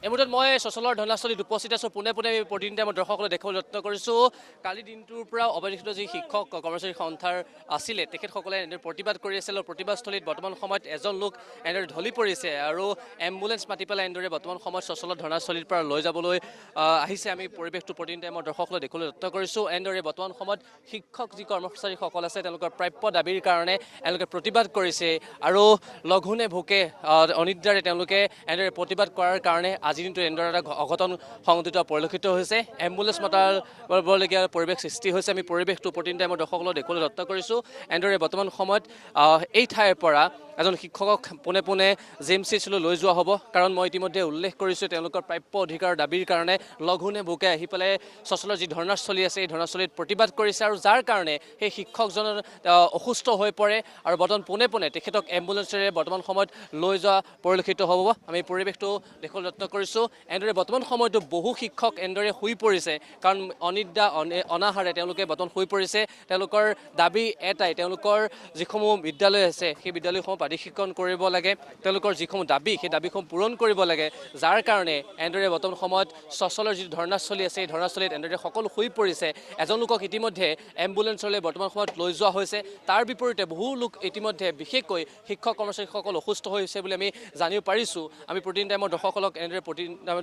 এই মুহূৰ্তত মই সচলৰ ধৰ্ণাস্থলীত উপস্থিত আছোঁ। পোনে প্ৰতিদিনে মই দৰ্শকসকলক দেখুৱাবলৈ যত্ন কৰিছোঁ। কালি দিনটোৰ পৰা অৱহেলিত যি শিক্ষক কৰ্মচাৰী সন্থাৰ আছিলে তেখেতসকলে এনেদৰে প্ৰতিবাদ কৰি আছিল। প্ৰতিবাদস্থলীত বৰ্তমান সময়ত এজন লোক এনেদৰে ঢলি পৰিছে আৰু এম্বুলেঞ্চ মাতি পেলাই এনেদৰে বৰ্তমান সময়ত সচলৰ ধৰ্ণাস্থলীৰ পৰা লৈ যাবলৈ আহিছে। আমি পৰিৱেশটো প্ৰতিদিনে মই দৰ্শকসকলক দেখুৱাবলৈ যত্ন কৰিছোঁ। এনেদৰে বৰ্তমান সময়ত শিক্ষক যি কৰ্মচাৰীসকল আছে তেওঁলোকৰ প্ৰাপ্য দাবীৰ কাৰণে এওঁলোকে প্ৰতিবাদ কৰিছে আৰু লঘোণে ভোকে অনিদ্ৰাৰে তেওঁলোকে এনেদৰে প্ৰতিবাদ কৰাৰ কাৰণে আজিৰ দিনটো এনেদৰে এটা অঘটন সংঘটিত পৰিলক্ষিত হৈছে। এম্বুলেঞ্চ মতাবলগীয়া পৰিৱেশ সৃষ্টি হৈছে। আমি পৰিৱেশটো প্ৰতিদিনে মই দৰ্শকসকলক দেখুৱাবলৈ যত্ন কৰিছোঁ। এনেদৰে বৰ্তমান সময়ত এই ঠাইৰ পৰা এজন শিক্ষকক পোনে JMCHলৈ লৈ যোৱা হ'ব। কাৰণ মই ইতিমধ্যে উল্লেখ কৰিছোঁ তেওঁলোকৰ প্ৰাপ্য অধিকাৰৰ দাবীৰ কাৰণে লঘোণে ভোকে আহি পেলাই সচলৰ যি ধৰ্ণাস্থলী আছে এই ধৰ্ণাস্থলীত প্ৰতিবাদ কৰিছে আৰু যাৰ কাৰণে সেই শিক্ষকজন অসুস্থ হৈ পৰে আৰু বৰ্তমান পোনে তেখেতক এম্বুলেঞ্চেৰে বৰ্তমান সময়ত লৈ যোৱা পৰিলক্ষিত হ'ব। আমি পৰিৱেশটো দেখুৱাবলৈ যত্ন কৰিছোঁ। এনেদৰে বৰ্তমান সময়তো বহু শিক্ষক এনেদৰে শুই পৰিছে কাৰণ অনিদ্ৰা অনাহাৰে তেওঁলোকে বৰ্তমান শুই পৰিছে। তেওঁলোকৰ দাবী এটাই, তেওঁলোকৰ যিসমূহ বিদ্যালয় আছে সেই বিদ্যালয়সমূহ প্ৰাধিকৰণ কৰিব লাগে। তেওঁলোকৰ যিসমূহ দাবী সেই দাবীসমূহ পূৰণ কৰিব লাগে। যাৰ কাৰণে এনেদৰে বৰ্তমান সময়ত সচলৰ যি ধৰ্ণাস্থলী আছে এই ধৰ্ণাস্থলীত এনেদৰে সকলো শুই পৰিছে। এজন লোকক ইতিমধ্যে এম্বুলেঞ্চলৈ বৰ্তমান সময়ত লৈ যোৱা হৈছে। তাৰ বিপৰীতে বহু লোক ইতিমধ্যে বিশেষকৈ শিক্ষক কৰ্মচাৰীসকল অসুস্থ হৈছে বুলি আমি জানিব পাৰিছোঁ। আমি প্ৰতিদিন টাইমত দৰ্শকসকলক এনেদৰে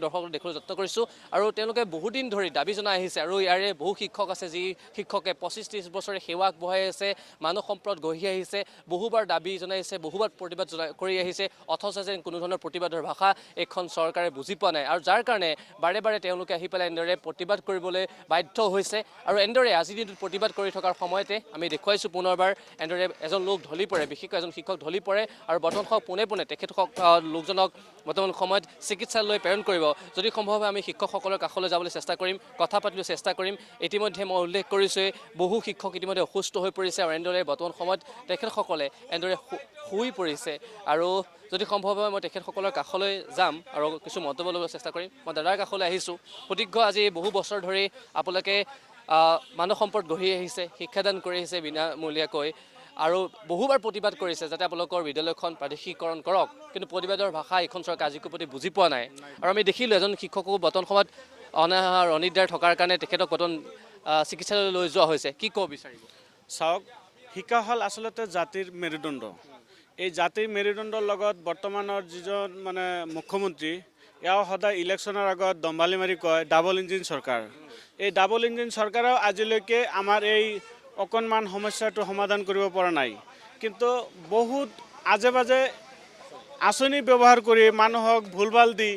দৰ্শকসকলক দেখুৱাবলৈ যত্ন কৰিছোঁ আৰু তেওঁলোকে বহুদিন ধৰি দাবী জনাই আহিছে আৰু ইয়াৰে বহু শিক্ষক আছে যি শিক্ষকে 25-30 বছৰে সেৱা আগবঢ়াই আছে, মানৱ সম্পদ গঢ়ি আহিছে, বহুবাৰ দাবী জনাইছে, বহুবাৰ প্ৰতিবাদ কৰি আহিছে, অথচ যেন কোনো ধৰণৰ প্ৰতিবাদৰ ভাষা এইখন চৰকাৰে বুজি পোৱা নাই আৰু যাৰ কাৰণে বাৰে তেওঁলোকে আহি পেলাই এনেদৰে প্ৰতিবাদ কৰিবলৈ বাধ্য হৈছে। আৰু এনেদৰে আজিৰ দিনটোত প্ৰতিবাদ কৰি থকাৰ সময়তে আমি দেখুৱাইছোঁ পুনৰবাৰ এনেদৰে এজন লোক ঢলি পৰে, বিশেষকৈ এজন শিক্ষক ঢলি পৰে আৰু বৰ্তমান পোনে তেখেতক লোকজনক বৰ্তমান সময়ত চিকিৎসালয়লৈ প্ৰেৰণ কৰিব। যদি সম্ভৱ হয় আমি শিক্ষকসকলৰ কাষলৈ যাবলৈ চেষ্টা কৰিম, কথা পাতিবলৈ চেষ্টা কৰিম। ইতিমধ্যে মই উল্লেখ কৰিছোঁৱেই বহু শিক্ষক ইতিমধ্যে অসুস্থ হৈ পৰিছে আৰু এনেদৰে বৰ্তমান সময়ত তেখেতসকলে এনেদৰে শুই পৰিছে আৰু যদি সম্ভৱ হয় মই তেখেতসকলৰ কাষলৈ যাম আৰু কিছু মন্তব্য ল'বলৈ চেষ্টা কৰিম। মই দাদাৰ কাষলৈ আহিছোঁ। সুদীৰ্ঘ আজি বহু বছৰ ধৰি আপোনালোকে মানৱ সম্পদ গঢ়ি আহিছে, শিক্ষাদান কৰি আহিছে বিনামূলীয়াকৈ আৰু বহুবাৰ প্ৰতিবাদ কৰিছে যাতে আপোনালোকৰ বিদ্যালয়খন প্ৰাদেশিকৰণ কৰক, কিন্তু প্ৰতিবাদৰ ভাষা এইখন চৰকাৰে আজিকো প্ৰতি বুজি পোৱা নাই। আৰু আমি দেখিলোঁ এজন শিক্ষকো বৰ্তমান সময়ত অনাহাৰ অনিদ্ৰাৰ থকাৰ কাৰণে তেখেতক বৰ্তমান চিকিৎসালয়লৈ লৈ যোৱা হৈছে। কি ক'ব বিচাৰিব? চাওক, শিক্ষা হ'ল আচলতে জাতিৰ মেৰুদণ্ড। এই জাতিৰ মেৰুদণ্ডৰ লগত বৰ্তমানৰ যিজন মুখ্যমন্ত্ৰী এওঁ সদায় ইলেকশ্যনৰ আগত দম্বালি মাৰি কয় ডাবল ইঞ্জিন চৰকাৰ। এই ডাবল ইঞ্জিন চৰকাৰেও আজিলৈকে আমাৰ এই অকণমান সমস্যাটো সমাধান কৰিব পৰা নাই। কিন্তু বহুত আজে বাজে আঁচনি ব্যৱহাৰ কৰি মানুহক ভুলভাল দি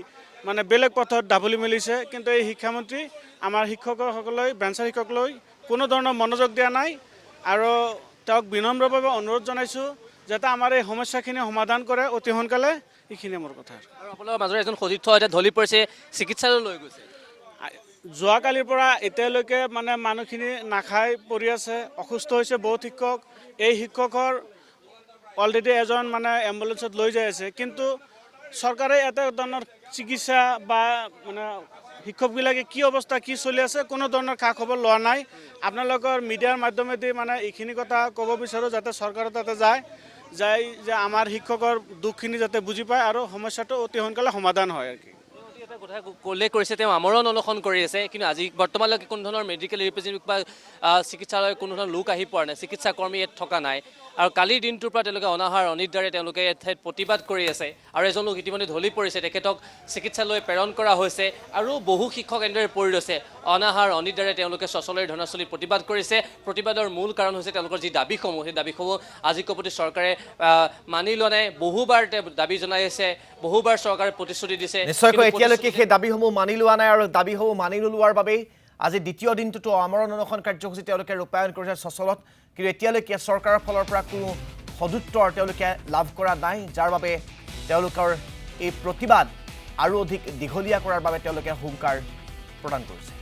বেলেগ পথত ডাবলি মেলিছে। কিন্তু এই শিক্ষামন্ত্ৰী আমাৰ শিক্ষকসকললৈ বেঞ্চৰ শিক্ষকলৈ কোনো ধৰণৰ মনোযোগ দিয়া নাই আৰু তেওঁক বিনম্ৰভাৱে অনুৰোধ জনাইছোঁ যাতে আমাৰ এই সমস্যাখিনি সমাধান কৰে অতি সোনকালে। এইখিনিয়ে মোৰ কথা। আৰু আপোনালোকৰ মাজৰ এজন সতীৰ্থ এতিয়া ঢলি পৰিছে, চিকিৎসালয়লৈ লৈ গৈছে। যোৱাকালিৰ পৰা এতিয়ালৈকে মানুহখিনি নাখাই পৰি আছে, অসুস্থ হৈছে বহুত শিক্ষক। এই শিক্ষকৰ অলৰেডি এজন এম্বুলেঞ্চত লৈ যাই আছে, কিন্তু চৰকাৰে এটা ধৰণৰ চিকিৎসা বা শিক্ষকবিলাকে কি অৱস্থা কি চলি আছে কোনো ধৰণৰ খা খবৰ লোৱা নাই। আপোনালোকৰ মিডিয়াৰ মাধ্যমেদি এইখিনি কথা ক'ব বিচাৰোঁ যাতে চৰকাৰৰ তাতে যায় যে আমাৰ শিক্ষকৰ দুখখিনি যাতে বুজি পায় আৰু সমস্যাটো অতি সোনকালে সমাধান হয় আৰু কি। এটা কথা উল্লেখ কৰিছে, তেওঁ আমৰণ অনশন কৰি আছে, কিন্তু আজি বৰ্তমানলৈকে কোনো ধৰণৰ মেডিকেল ৰিপ্ৰেজেণ্টেটিভ বা চিকিৎসালয়ৰ কোনো ধৰণৰ লোক আহি পৰা নাই, চিকিৎসা কৰ্মী ইয়াত থকা নাই। আৰু কালিৰ দিনটোৰ পৰা তেওঁলোকে অনাহাৰ অনিদ্ৰাৰে তেওঁলোকে ঠাইত প্ৰতিবাদ কৰি আছে আৰু এজন লোক ইতিমধ্যে ঢলি পৰিছে, তেখেতক চিকিৎসালয়লৈ প্ৰেৰণ কৰা হৈছে আৰু বহু শিক্ষক এনেদৰে পৰি ৰৈছে। অনাহাৰ অনিদ্ৰাৰে তেওঁলোকে সচলৰ ধৰ্ণাস্থলীত প্ৰতিবাদ কৰিছে। প্ৰতিবাদৰ মূল কাৰণ হৈছে তেওঁলোকৰ যি দাবীসমূহ সেই দাবীসমূহ আজিকো প্ৰতি চৰকাৰে মানি লোৱা নাই। বহুবাৰ দাবী জনাই আছে, বহুবাৰ চৰকাৰে প্ৰতিশ্ৰুতি দিছে, নিশ্চয়কৈ এতিয়ালৈকে সেই দাবীসমূহ মানি লোৱা নাই আৰু দাবীসমূহ মানি নোলোৱাৰ বাবেই আজি দ্বিতীয় দিনটোতো আমৰণ অনশন কাৰ্যসূচী তেওঁলোকে ৰূপায়ণ কৰিছে সচলত। কিন্তু এতিয়ালৈকে চৰকাৰৰ ফালৰ পৰা কোনো সদুত্তৰ তেওঁলোকে লাভ কৰা নাই, যাৰ বাবে তেওঁলোকৰ এই প্ৰতিবাদ আৰু অধিক দীঘলীয়া কৰাৰ বাবে তেওঁলোকে হুংকাৰ প্ৰদান কৰিছে।